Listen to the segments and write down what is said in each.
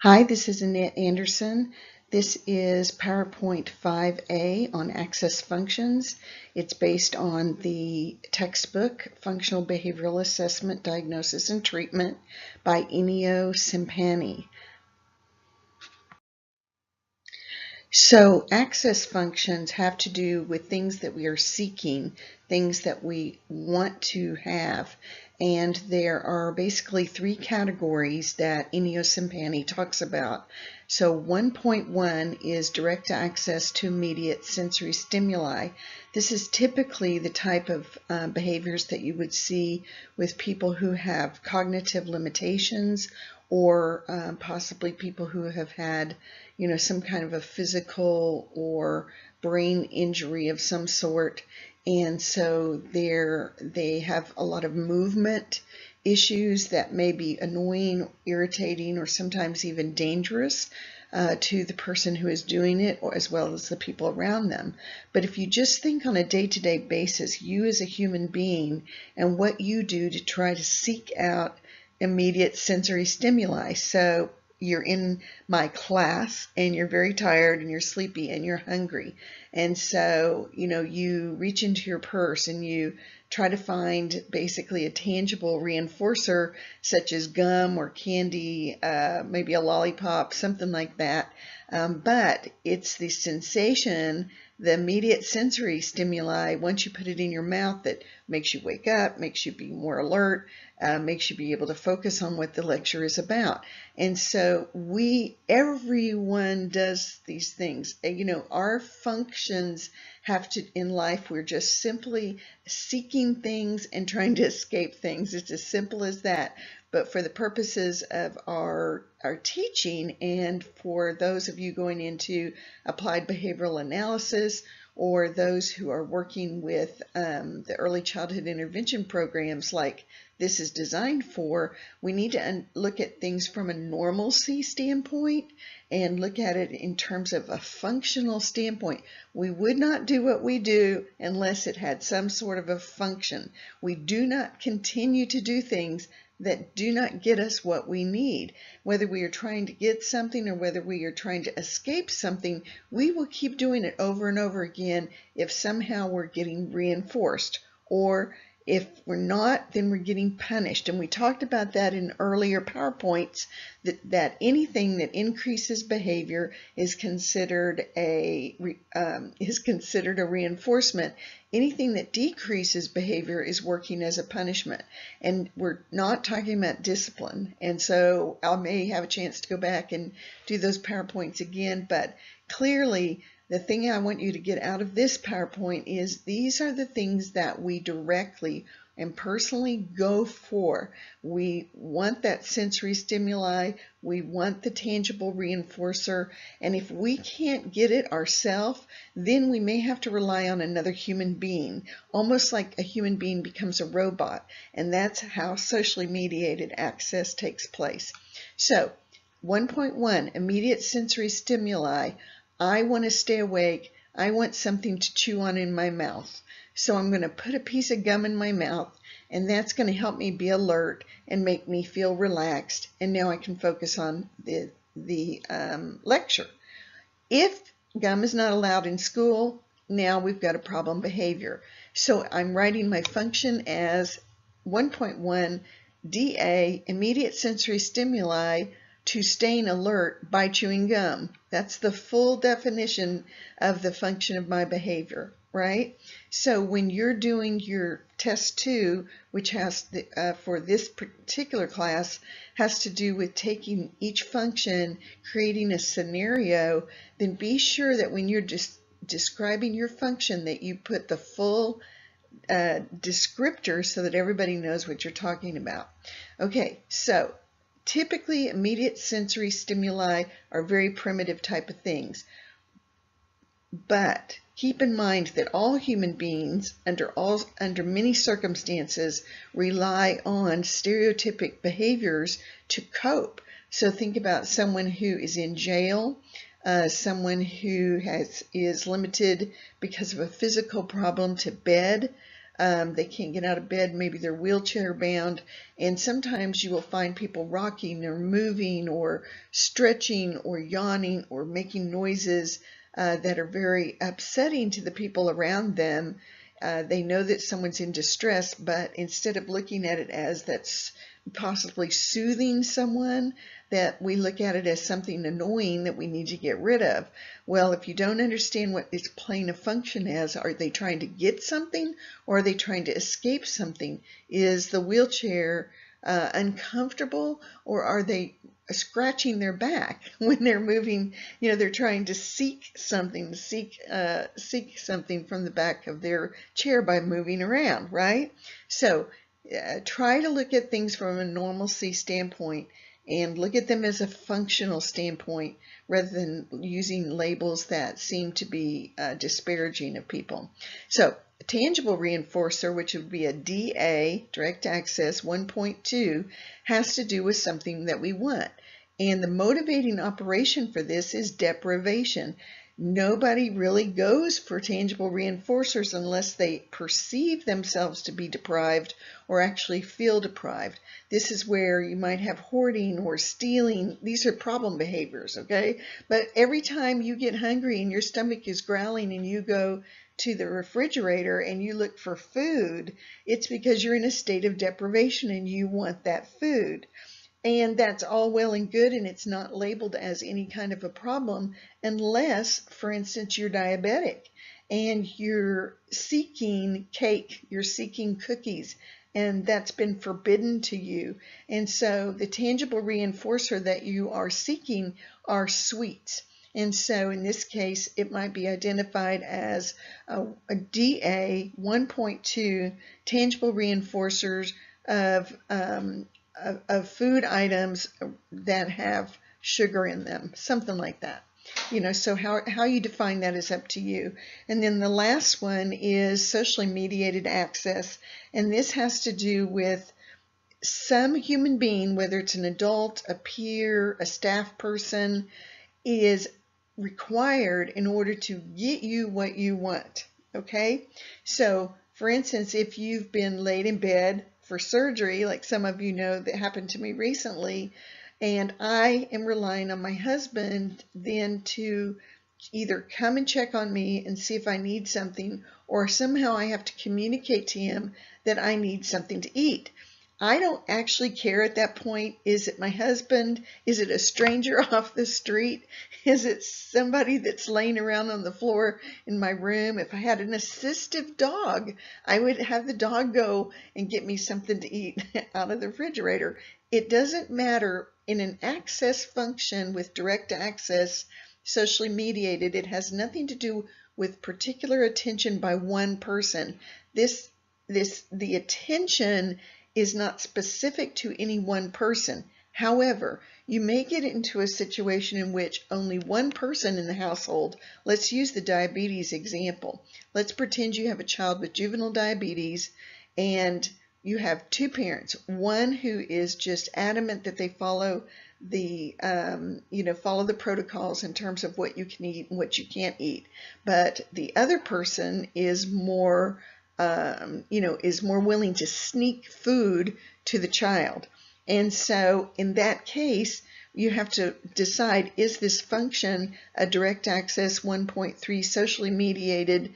Hi, this is Annette Anderson. This is PowerPoint 5A on access functions. It's based on the textbook Functional Behavioral Assessment, Diagnosis, and Treatment by Ennio Cimpani. So access functions have to do with things that we are seeking, things that we want to have. And there are basically three categories that Ennio Cimpani talks about. So 1.1 is direct access to immediate sensory stimuli. This is typically the type of behaviors that you would see with people who have cognitive limitations or possibly people who have had, some kind of a physical or brain injury of some sort. And so they have a lot of movement issues that may be annoying, irritating, or sometimes even dangerous to the person who is doing it, or as well as the people around them. But if you just think on a day-to-day basis, you as a human being and what you do to try to seek out immediate sensory stimuli. So you're in my class and you're very tired and you're sleepy and you're hungry. And so, you reach into your purse and you try to find basically a tangible reinforcer such as gum or candy, maybe a lollipop, something like that. But it's the sensation, the immediate sensory stimuli, once you put it in your mouth, that makes you wake up, makes you be more alert, makes you be able to focus on what the lecture is about. And so everyone does these things. Our functions have to, in life, we're just simply seeking things and trying to escape things. It's as simple as that. But for the purposes of our teaching, and for those of you going into applied behavioral analysis, or those who are working with the early childhood intervention programs like this is designed for, we need to look at things from a normalcy standpoint and look at it in terms of a functional standpoint. We would not do what we do unless it had some sort of a function. We do not continue to do things that do not get us what we need. Whether we are trying to get something or whether we are trying to escape something, we will keep doing it over and over again if somehow we're getting reinforced, or if we're not, then we're getting punished. And we talked about that in earlier PowerPoints, that anything that increases behavior is considered a reinforcement. Anything that decreases behavior is working as a punishment. And we're not talking about discipline. And so I may have a chance to go back and do those PowerPoints again, but clearly the thing I want you to get out of this PowerPoint is these are the things that we directly and personally go for. We want that sensory stimuli, we want the tangible reinforcer, and if we can't get it ourselves, then we may have to rely on another human being, almost like a human being becomes a robot, and that's how socially mediated access takes place. So 1.1, immediate sensory stimuli. I want to stay awake. I want something to chew on in my mouth. So I'm going to put a piece of gum in my mouth, and that's going to help me be alert and make me feel relaxed. And now I can focus on the lecture. If gum is not allowed in school, now we've got a problem behavior. So I'm writing my function as 1.1 DA, immediate sensory stimuli, to staying alert by chewing gum. That's the full definition of the function of my behavior, right? So when you're doing your test 2, which has for this particular class has to do with taking each function, creating a scenario, then be sure that when you're just describing your function that you put the full descriptor so that everybody knows what you're talking about. Okay, so typically immediate sensory stimuli are very primitive type of things. But keep in mind that all human beings, under many circumstances, rely on stereotypic behaviors to cope. So think about someone who is in jail, someone who is limited because of a physical problem to bed, They can't get out of bed. Maybe they're wheelchair bound. And sometimes you will find people rocking or moving or stretching or yawning or making noises that are very upsetting to the people around them. They know that someone's in distress, but instead of looking at it as that's possibly soothing someone, that we look at it as something annoying that we need to get rid of. Well, if you don't understand what it's playing a function as, are they trying to get something or are they trying to escape something? Is the wheelchair uncomfortable, or are they scratching their back when they're moving? You know, they're trying to seek something, seek something from the back of their chair by moving around, right? So try to look at things from a normalcy standpoint and look at them as a functional standpoint rather than using labels that seem to be disparaging of people. So a tangible reinforcer, which would be a DA, direct access 1.2, has to do with something that we want. And the motivating operation for this is deprivation. Nobody really goes for tangible reinforcers unless they perceive themselves to be deprived or actually feel deprived. This is where you might have hoarding or stealing. These are problem behaviors, okay? But every time you get hungry and your stomach is growling and you go to the refrigerator and you look for food, it's because you're in a state of deprivation and you want that food. And that's all well and good, and it's not labeled as any kind of a problem unless, for instance, you're diabetic and you're seeking cake, you're seeking cookies, and that's been forbidden to you. And so the tangible reinforcer that you are seeking are sweets. And so in this case, it might be identified as a DA 1.2 tangible reinforcers of food items that have sugar in them, something like that. You know, so how you define that is up to you. And then the last one is socially mediated access, and this has to do with some human being, whether it's an adult, a peer, a staff person, is required in order to get you what you want. Okay? So, for instance, if you've been laid in bed for surgery, like some of you know that happened to me recently, and I am relying on my husband then to either come and check on me and see if I need something, or somehow I have to communicate to him that I need something to eat. I don't actually care at that point. Is it my husband? Is it a stranger off the street? Is it somebody that's laying around on the floor in my room? If I had an assistive dog, I would have the dog go and get me something to eat out of the refrigerator. It doesn't matter. In an access function with direct access, socially mediated, it has nothing to do with particular attention by one person. The attention is not specific to any one person. However, you may get into a situation in which only one person in the household, let's use the diabetes example. Let's pretend you have a child with juvenile diabetes and you have two parents, one who is just adamant that they follow the follow the protocols in terms of what you can eat and what you can't eat, but the other person is more is more willing to sneak food to the child. And so in that case, you have to decide, is this function a direct access 1.3 socially mediated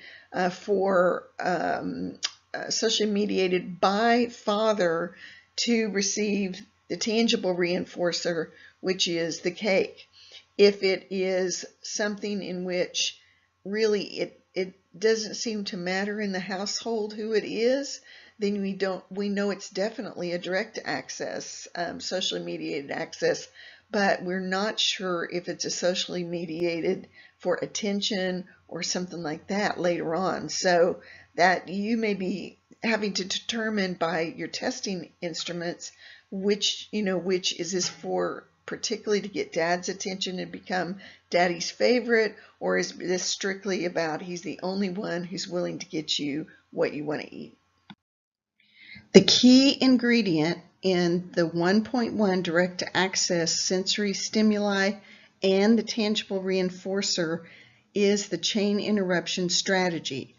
socially mediated by father to receive the tangible reinforcer, which is the cake. If it is something in which really it doesn't seem to matter in the household who it is, then we know it's definitely a direct access, socially mediated access, but we're not sure if it's a socially mediated for attention or something like that later on. So that you may be having to determine by your testing instruments which is this for, particularly to get dad's attention and become daddy's favorite, or is this strictly about he's the only one who's willing to get you what you want to eat? The key ingredient in the 1.1 direct access sensory stimuli and the tangible reinforcer is the chain interruption strategy.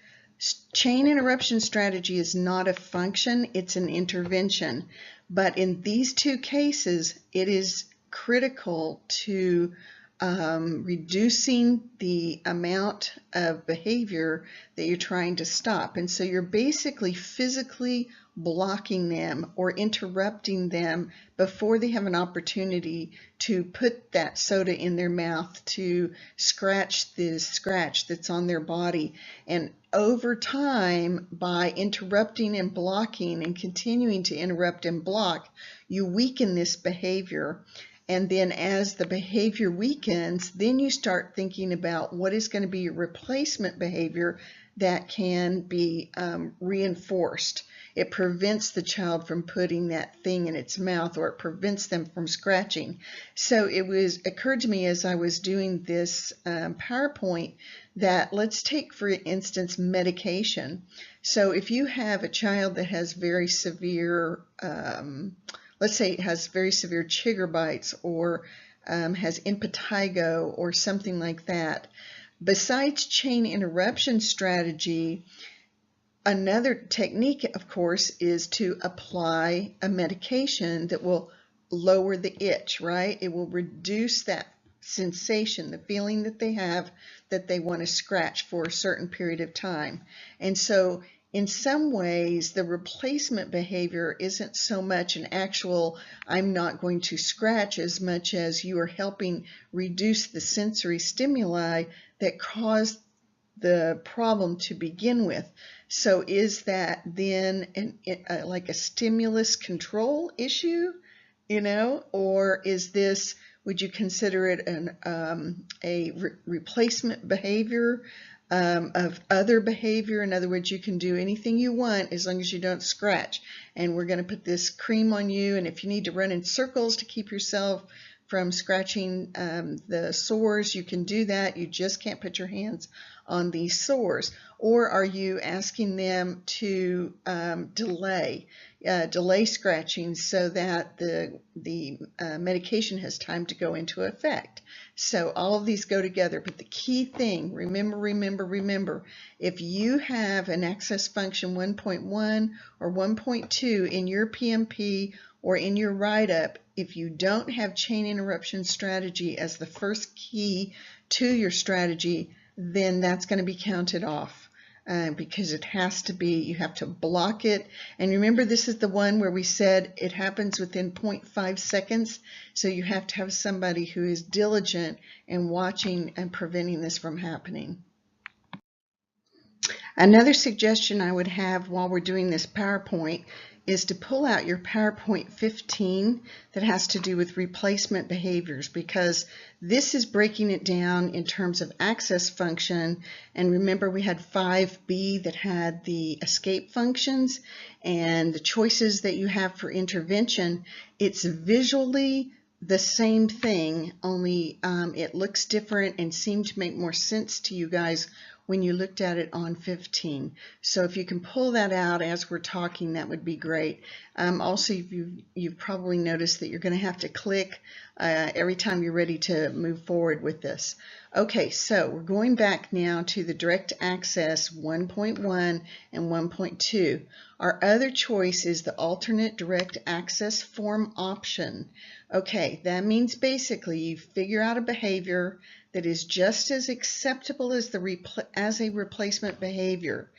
Chain interruption strategy is not a function, it's an intervention. But in these two cases, it is critical to reducing the amount of behavior that you're trying to stop. And so you're basically physically blocking them or interrupting them before they have an opportunity to put that soda in their mouth, to scratch this scratch that's on their body. And over time, by interrupting and blocking and continuing to interrupt and block, you weaken this behavior. And then as the behavior weakens, then you start thinking about what is going to be your replacement behavior that can be reinforced. It prevents the child from putting that thing in its mouth, or it prevents them from scratching. So it occurred to me as I was doing this PowerPoint that let's take, for instance, medication. So if you have a child that has very severe let's say it has very severe chigger bites, or has impetigo or something like that. Besides chain interruption strategy, another technique, of course, is to apply a medication that will lower the itch, right? It will reduce that sensation, the feeling that they have that they want to scratch for a certain period of time. And so in some ways, the replacement behavior isn't so much an actual I'm not going to scratch as much as you are helping reduce the sensory stimuli that caused the problem to begin with. So is that then like a stimulus control issue, or is this, would you consider it a replacement behavior of other behavior? In other words, you can do anything you want as long as you don't scratch. And we're going to put this cream on you, and if you need to run in circles to keep yourself from scratching the sores, you can do that. You just can't put your hands on these sores. Or are you asking them to delay scratching so that the medication has time to go into effect? So all of these go together, but the key thing, remember, if you have an access function 1.1 or 1.2 in your PMP or in your write-up, if you don't have chain interruption strategy as the first key to your strategy, then that's going to be counted off. Because it has to be, you have to block it. And remember, this is the one where we said it happens within 0.5 seconds. So you have to have somebody who is diligent in watching and preventing this from happening. Another suggestion I would have while we're doing this PowerPoint is to pull out your PowerPoint 15 that has to do with replacement behaviors, because this is breaking it down in terms of access function. And remember, we had 5B that had the escape functions and the choices that you have for intervention. It's visually the same thing, only it looks different and seemed to make more sense to you guys when you looked at it on 15. So if you can pull that out as we're talking, that would be great. Also, you've probably noticed that you're going to have to click every time you're ready to move forward with this. Okay, so we're going back now to the direct access 1.1 and 1.2. Our other choice is the alternate direct access form option. Okay, that means basically you figure out a behavior that is just as acceptable as a replacement behavior.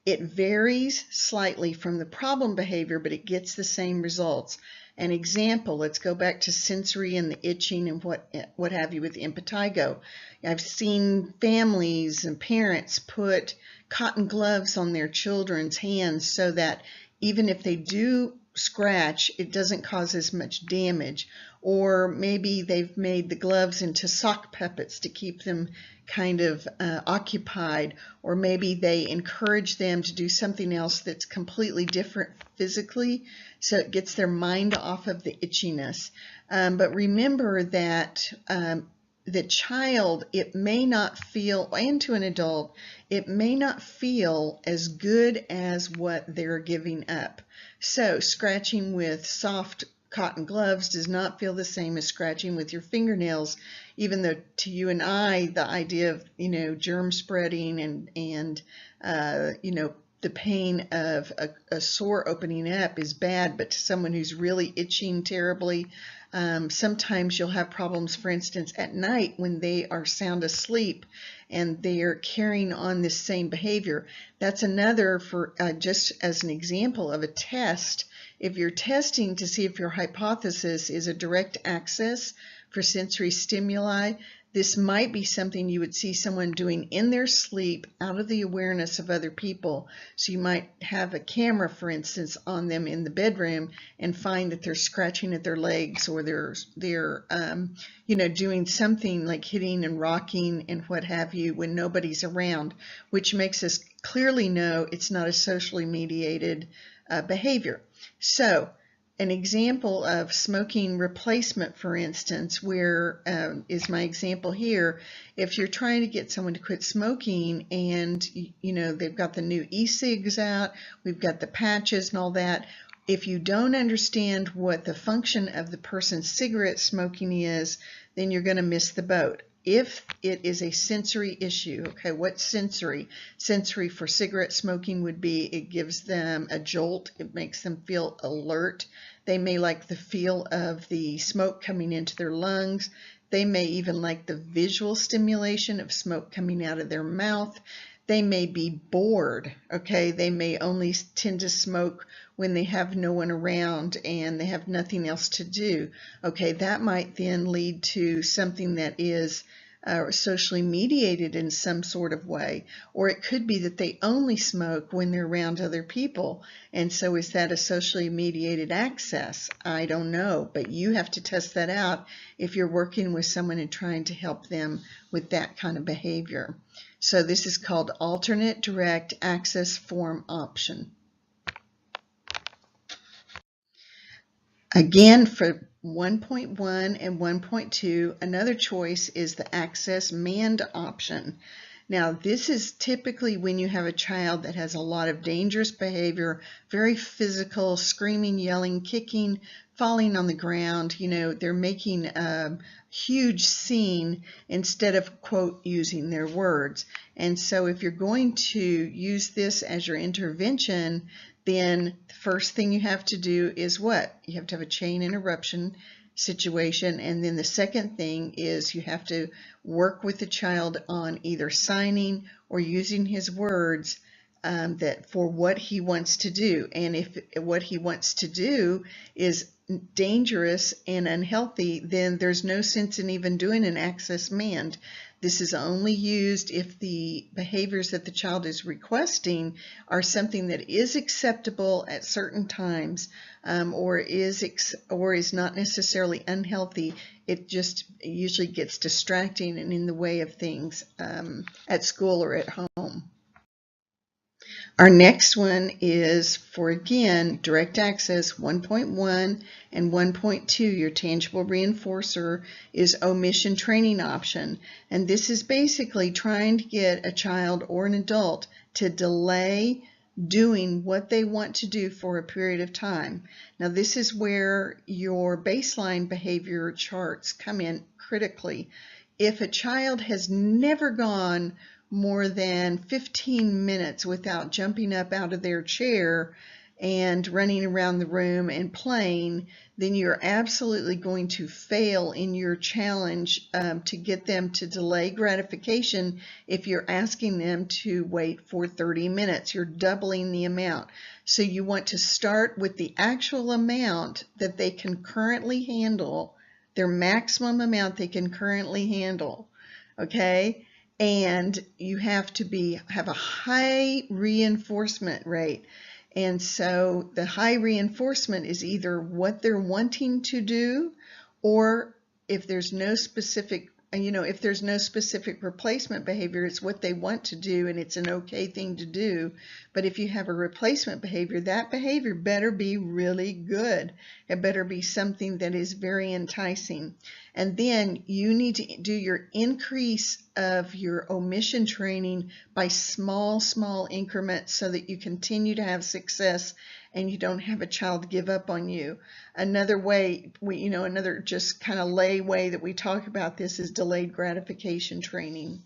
It varies slightly from the problem behavior, but it gets the same results. An example, let's go back to sensory and the itching and what have you with impetigo. I've seen families and parents put cotton gloves on their children's hands so that even if they do scratch, it doesn't cause as much damage. Or maybe they've made the gloves into sock puppets to keep them kind of occupied, or maybe they encourage them to do something else that's completely different physically, so it gets their mind off of the itchiness. But remember that the child, it may not feel, and to an adult, it may not feel as good as what they're giving up. So scratching with soft cotton gloves does not feel the same as scratching with your fingernails, even though to you and I, the idea of, germ spreading and the pain of a sore opening up is bad, but to someone who's really itching terribly, sometimes you'll have problems, for instance, at night when they are sound asleep and they are carrying on this same behavior. That's another, for just as an example of a test. If you're testing to see if your hypothesis is a direct access for sensory stimuli, this might be something you would see someone doing in their sleep out of the awareness of other people. So you might have a camera, for instance, on them in the bedroom and find that they're scratching at their legs, or they're doing something like hitting and rocking and what have you when nobody's around, which makes us clearly know it's not a socially mediated behavior. So an example of smoking replacement, for instance, where is my example here. If you're trying to get someone to quit smoking and they've got the new e-cigs out, we've got the patches and all that, if you don't understand what the function of the person's cigarette smoking is, then you're going to miss the boat. If it is a sensory issue, okay, what sensory? Sensory for cigarette smoking would be it gives them a jolt, it makes them feel alert. They may like the feel of the smoke coming into their lungs. They may even like the visual stimulation of smoke coming out of their mouth. They may be bored, okay? They may only tend to smoke when they have no one around and they have nothing else to do. Okay, that might then lead to something that is socially mediated in some sort of way. Or it could be that they only smoke when they're around other people. And so is that a socially mediated access? I don't know, but you have to test that out if you're working with someone and trying to help them with that kind of behavior. So this is called alternate direct access form option. Again, for 1.1 and 1.2, another choice is the access manned option. Now, this is typically when you have a child that has a lot of dangerous behavior, very physical, screaming, yelling, kicking, falling on the ground. They're making a huge scene instead of, quote, using their words. And so if you're going to use this as your intervention, then the first thing you have to do is what? You have to have a chain interruption situation, and then the second thing is you have to work with the child on either signing or using his words that for what he wants to do. And if what he wants to do is dangerous and unhealthy, then there's no sense in even doing an access manned. This is only used if the behaviors that the child is requesting are something that is acceptable at certain times, or is not necessarily unhealthy. It just usually gets distracting and in the way of things at school or at home. Our next one is for, again, direct access 1.1 and 1.2. Your tangible reinforcer is omission training option. And this is basically trying to get a child or an adult to delay doing what they want to do for a period of time. Now, this is where your baseline behavior charts come in critically. If a child has never gone more than 15 minutes without jumping up out of their chair and running around the room and playing, then you're absolutely going to fail in your challenge to get them to delay gratification. If you're asking them to wait for 30 minutes, you're doubling the amount. So you want to start with the actual amount that they can currently handle, their maximum amount they can currently handle, okay? And you have to have a high reinforcement rate. And so the high reinforcement is either what they're wanting to do, or if there's no specific, if there's no specific replacement behavior, it's what they want to do and it's an okay thing to do. But if you have a replacement behavior, that behavior better be really good. It better be something that is very enticing. And then you need to do your increase of your omission training by small increments so that you continue to have success and you don't have a child give up on you. Another way, another just kind of lay way that we talk about this is delayed gratification training.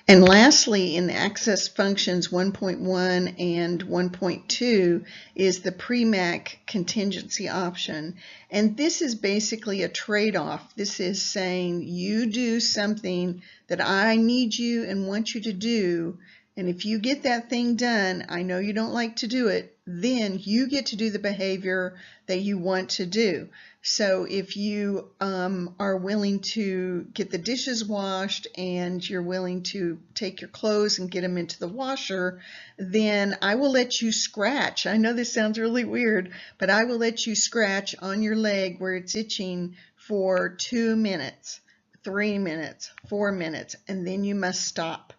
And lastly, in the Access Functions 1.1 and 1.2 is the PREMAC contingency option. And this is basically a trade-off. This is saying you do something that I need you and want you to do, and if you get that thing done, I know you don't like to do it, then you get to do the behavior that you want to do. So if you are willing to get the dishes washed and you're willing to take your clothes and get them into the washer, then I will let you scratch. I know this sounds really weird, but I will let you scratch on your leg where it's itching for 2 minutes, 3 minutes, 4 minutes, and then you must stop.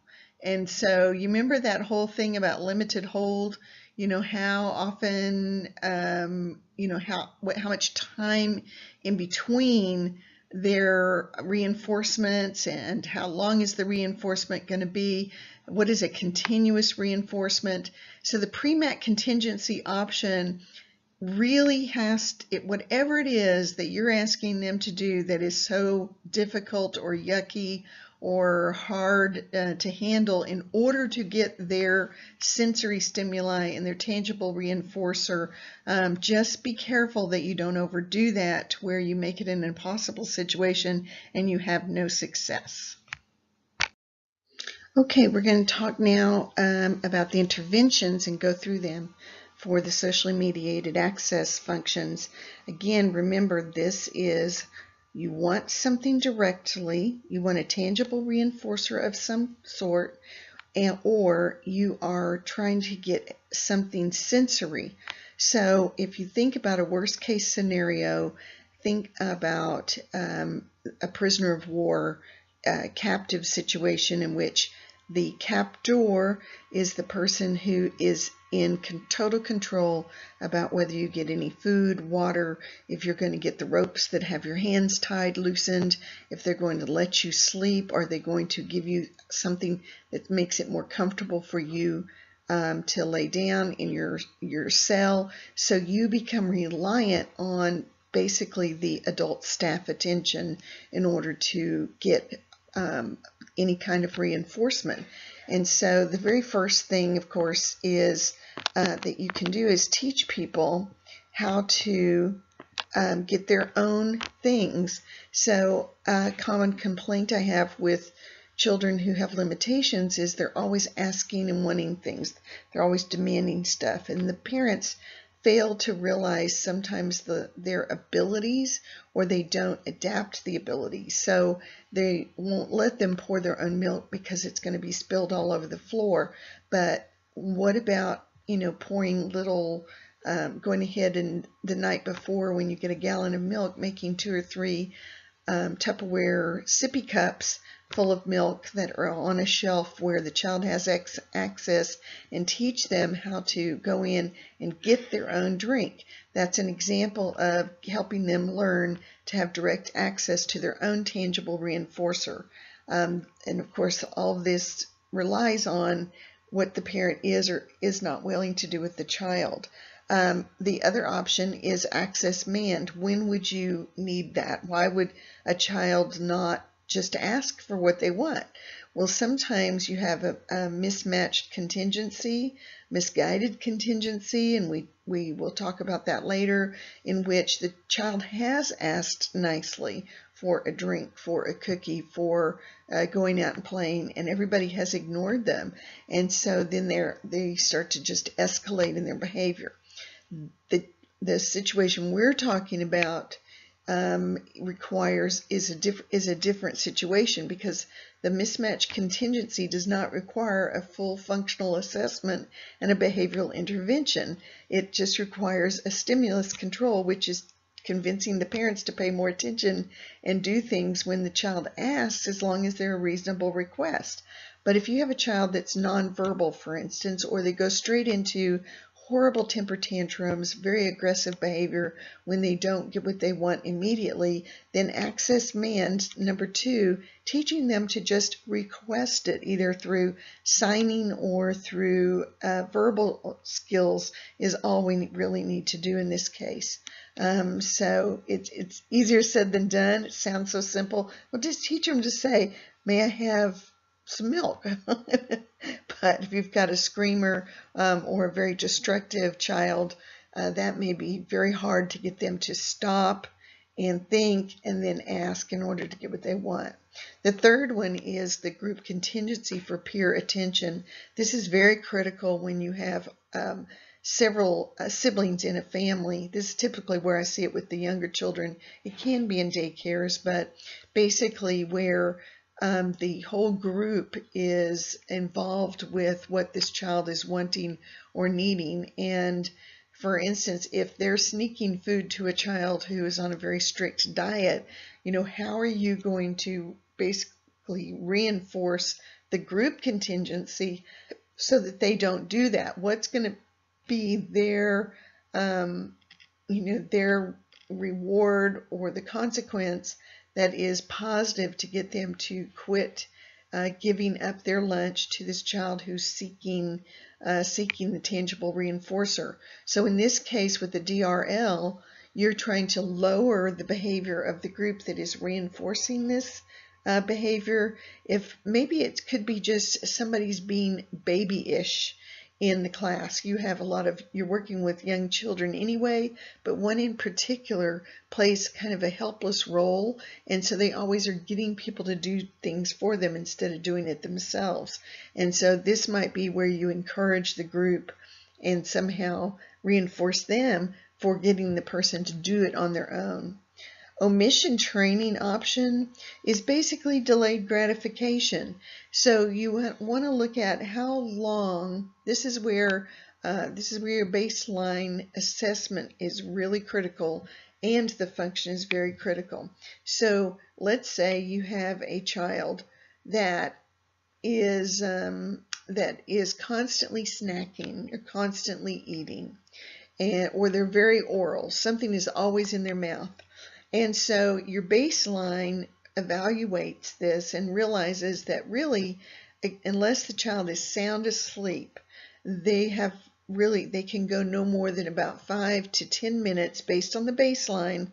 And so you remember that whole thing about limited hold? You know, how often, how much time in between their reinforcements, and how long is the reinforcement going to be? What is a continuous reinforcement? So the PREMAC contingency option really whatever it is that you're asking them to do that is so difficult or yucky or hard to handle, in order to get their sensory stimuli and their tangible reinforcer, just be careful that you don't overdo that to where you make it an impossible situation and you have no success. Okay, we're going to talk now about the interventions and go through them for the socially mediated access functions. Again, remember, this is, you want something directly, you want a tangible reinforcer of some sort, or you are trying to get something sensory. So if you think about a worst case scenario, think about a prisoner of war captive situation in which the captor is the person who is in total control about whether you get any food, water, if you're going to get the ropes that have your hands tied loosened, if they're going to let you sleep, are they going to give you something that makes it more comfortable for you to lay down in your cell. So you become reliant on basically the adult staff attention in order to get any kind of reinforcement. And so the very first thing, of course, is that you can do is teach people how to get their own things. So a common complaint I have with children who have limitations is they're always asking and wanting things. They're always demanding stuff, and the parents fail to realize sometimes their abilities, or they don't adapt the abilities. So they won't let them pour their own milk because it's going to be spilled all over the floor. But what about, pouring little, going ahead and the night before when you get a gallon of milk, making 2 or 3 Tupperware sippy cups full of milk that are on a shelf where the child has access, and teach them how to go in and get their own drink. That's an example of helping them learn to have direct access to their own tangible reinforcer. And of course, all of this relies on what the parent is or is not willing to do with the child. The other option is access manned. When would you need that? Why would a child not just ask for what they want? Well, sometimes you have a mismatched contingency, misguided contingency, and we will talk about that later, in which the child has asked nicely for a drink, for a cookie, for going out and playing, and everybody has ignored them. And so then they start to just escalate in their behavior. The situation we're talking about is a different situation, because the mismatch contingency does not require a full functional assessment and a behavioral intervention. It just requires a stimulus control, which is convincing the parents to pay more attention and do things when the child asks, as long as they're a reasonable request. But if you have a child that's nonverbal, for instance, or they go straight into horrible temper tantrums, very aggressive behavior when they don't get what they want immediately, then Access MAND, number 2, teaching them to just request it either through signing or through verbal skills is all we really need to do in this case. So it's easier said than done. It sounds so simple. Well, just teach them to say, may I have some milk? But if you've got a screamer or a very destructive child, that may be very hard to get them to stop and think and then ask in order to get what they want. The third one is the group contingency for peer attention. This is very critical when you have several siblings in a family. This is typically where I see it with the younger children. It can be in daycares, but basically where the whole group is involved with what this child is wanting or needing. And for instance, if they're sneaking food to a child who is on a very strict diet, how are you going to basically reinforce the group contingency so that they don't do that? What's going to be their, their reward or the consequence that is positive to get them to quit giving up their lunch to this child who's seeking the tangible reinforcer. So in this case with the DRL, you're trying to lower the behavior of the group that is reinforcing this behavior. If maybe it could be just somebody's being babyish in the class. You're working with young children anyway, but one in particular plays kind of a helpless role, and so they always are getting people to do things for them instead of doing it themselves. And so this might be where you encourage the group and somehow reinforce them for getting the person to do it on their own. Omission training option is basically delayed gratification. So you want to look at how long. This is where your baseline assessment is really critical, and the function is very critical. So let's say you have a child that is constantly snacking or constantly eating, or they're very oral. Something is always in their mouth. And so your baseline evaluates this and realizes that really, unless the child is sound asleep, they can go no more than about 5 to 10 minutes based on the baseline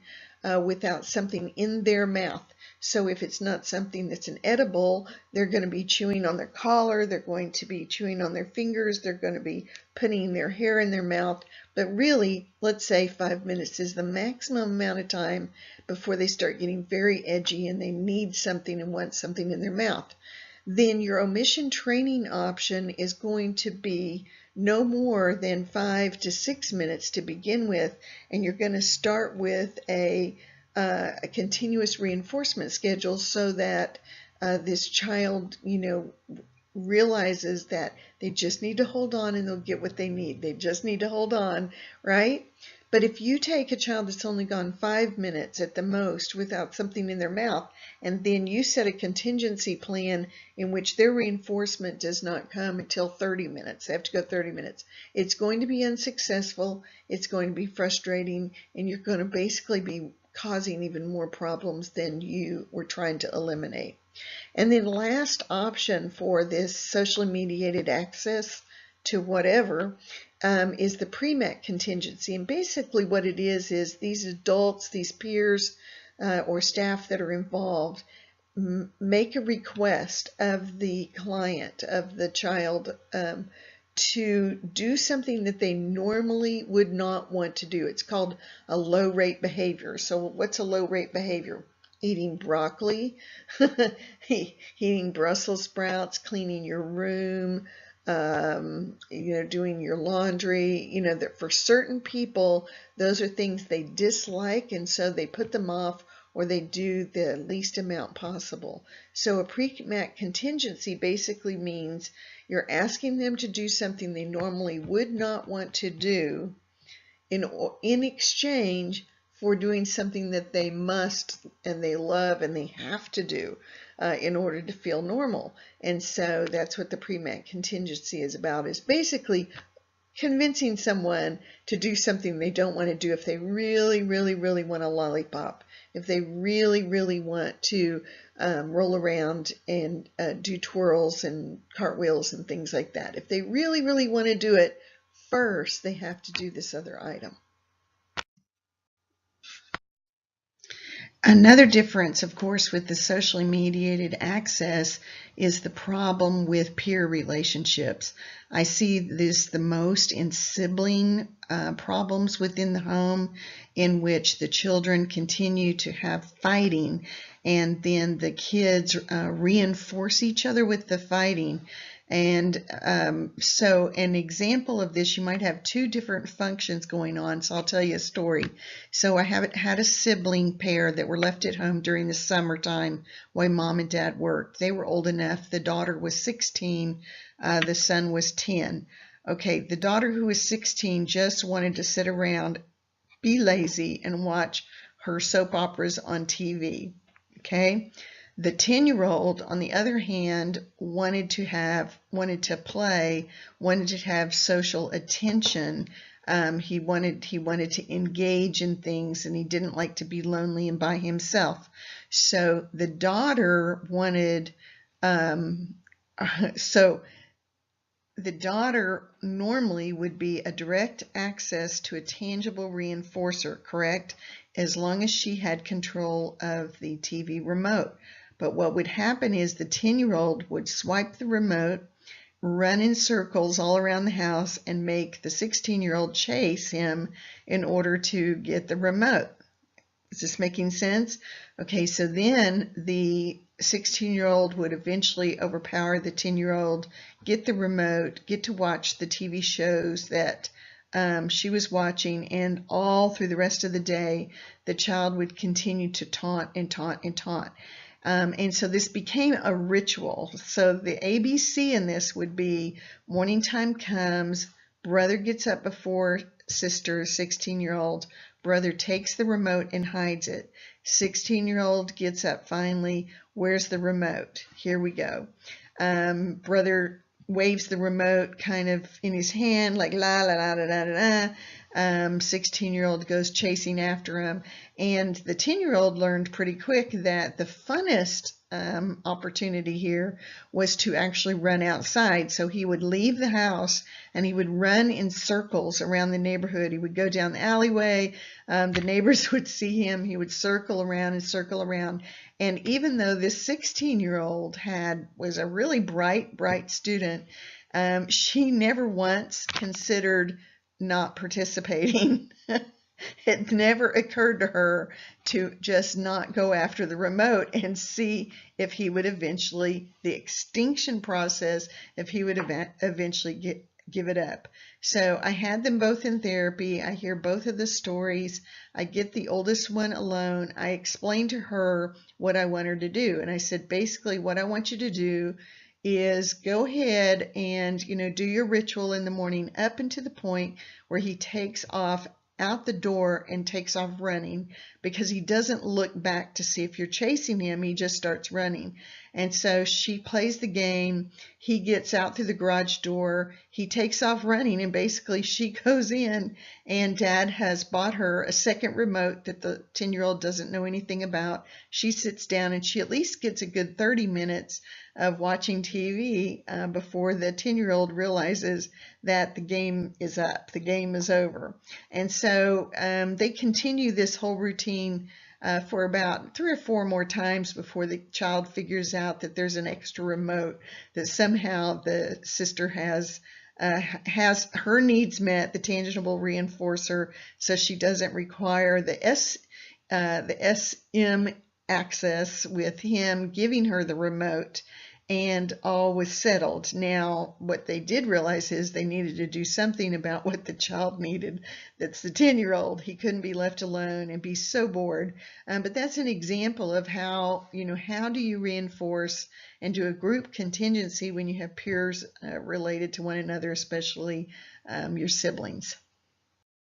without something in their mouth. So if it's not something that's an edible, they're going to be chewing on their collar, they're going to be chewing on their fingers, they're going to be putting their hair in their mouth. But really, let's say 5 minutes is the maximum amount of time before they start getting very edgy and they need something and want something in their mouth. Then your omission training option is going to be no more than 5 to 6 minutes to begin with, and you're going to start with a continuous reinforcement schedule so that this child, realizes that they just need to hold on and they'll get what they need. They just need to hold on, right? But if you take a child that's only gone 5 minutes at the most without something in their mouth, and then you set a contingency plan in which their reinforcement does not come until 30 minutes, they have to go 30 minutes, it's going to be unsuccessful, it's going to be frustrating, and you're going to basically be causing even more problems than you were trying to eliminate. And then last option for this socially mediated access to whatever is the pre-met contingency. And basically what it is these adults, these peers or staff that are involved make a request of the client, of the child, to do something that they normally would not want to do. It's called a low rate behavior. So what's a low rate behavior? Eating broccoli, eating Brussels sprouts, cleaning your room, doing your laundry. That for certain people, those are things they dislike, and so they put them off or they do the least amount possible. So a pre-met contingency basically means you're asking them to do something they normally would not want to do in exchange for doing something that they must and they love and they have to do in order to feel normal. And so that's what the pre-met contingency is about, is basically convincing someone to do something they don't want to do. If they really, really, really want a lollipop, if they really, really want to roll around and do twirls and cartwheels and things like that, if they really, really want to do it, first they have to do this other item. Another difference, of course, with the socially mediated access is the problem with peer relationships. I see this the most in sibling problems within the home, in which the children continue to have fighting, and then the kids reinforce each other with the fighting. And so an example of this, you might have two different functions going on. So I'll tell you a story. So I had a sibling pair that were left at home during the summertime while mom and dad worked. They were old enough. The daughter was 16, the son was 10. Okay, the daughter, who was 16, just wanted to sit around, be lazy, and watch her soap operas on TV. Okay. The 10-year-old, on the other hand, wanted to play, wanted to have social attention. He wanted to engage in things, and he didn't like to be lonely and by himself. So the daughter wanted, so the daughter normally would be a direct access to a tangible reinforcer, correct? As long as she had control of the TV remote. But what would happen is the 10-year-old would swipe the remote, run in circles all around the house, and make the 16-year-old chase him in order to get the remote. Is this making sense? Okay, so then the 16-year-old would eventually overpower the 10-year-old, get the remote, get to watch the TV shows that she was watching, and all through the rest of the day, the child would continue to taunt and taunt and taunt. And so this became a ritual. So the ABC in this would be: morning time comes, brother gets up before sister, 16-year-old, brother takes the remote and hides it. 16-year-old gets up finally, where's the remote? Here we go. Brother waves the remote kind of in his hand, like la la la la la la. 16-year-old goes chasing after him, and the 10-year-old learned pretty quick that the funnest opportunity here was to actually run outside. So he would leave the house and he would run in circles around the neighborhood. He would go down the alleyway. The neighbors would see him. He would circle around and circle around. And even though this 16-year-old was a really bright student, she never once considered not participating. It never occurred to her to just not go after the remote and see if he would eventually, the extinction process, if he would eventually give it up. So I had them both in therapy. I hear both of the stories. I get the oldest one alone. I explained to her what I want her to do. And I said, basically, what I want you to do is go ahead and, do your ritual in the morning up until the point where he takes off out the door and takes off running, because he doesn't look back to see if you're chasing him. He just starts running. And so she plays the game. He gets out through the garage door. He takes off running, and basically she goes in, and Dad has bought her a second remote that the 10-year-old doesn't know anything about. She sits down and she at least gets a good 30 minutes of watching TV before the 10-year-old realizes that the game is up, the game is over. And so they continue this whole routine for about 3 or 4 more times before the child figures out that there's an extra remote, that somehow the sister has her needs met, the tangible reinforcer, so she doesn't require the SM access with him giving her the remote, and all was settled. Now, what they did realize is they needed to do something about what the child needed. That's the 10-year-old. He couldn't be left alone and be so bored. But that's an example of how, how do you reinforce and do a group contingency when you have peers related to one another, especially your siblings.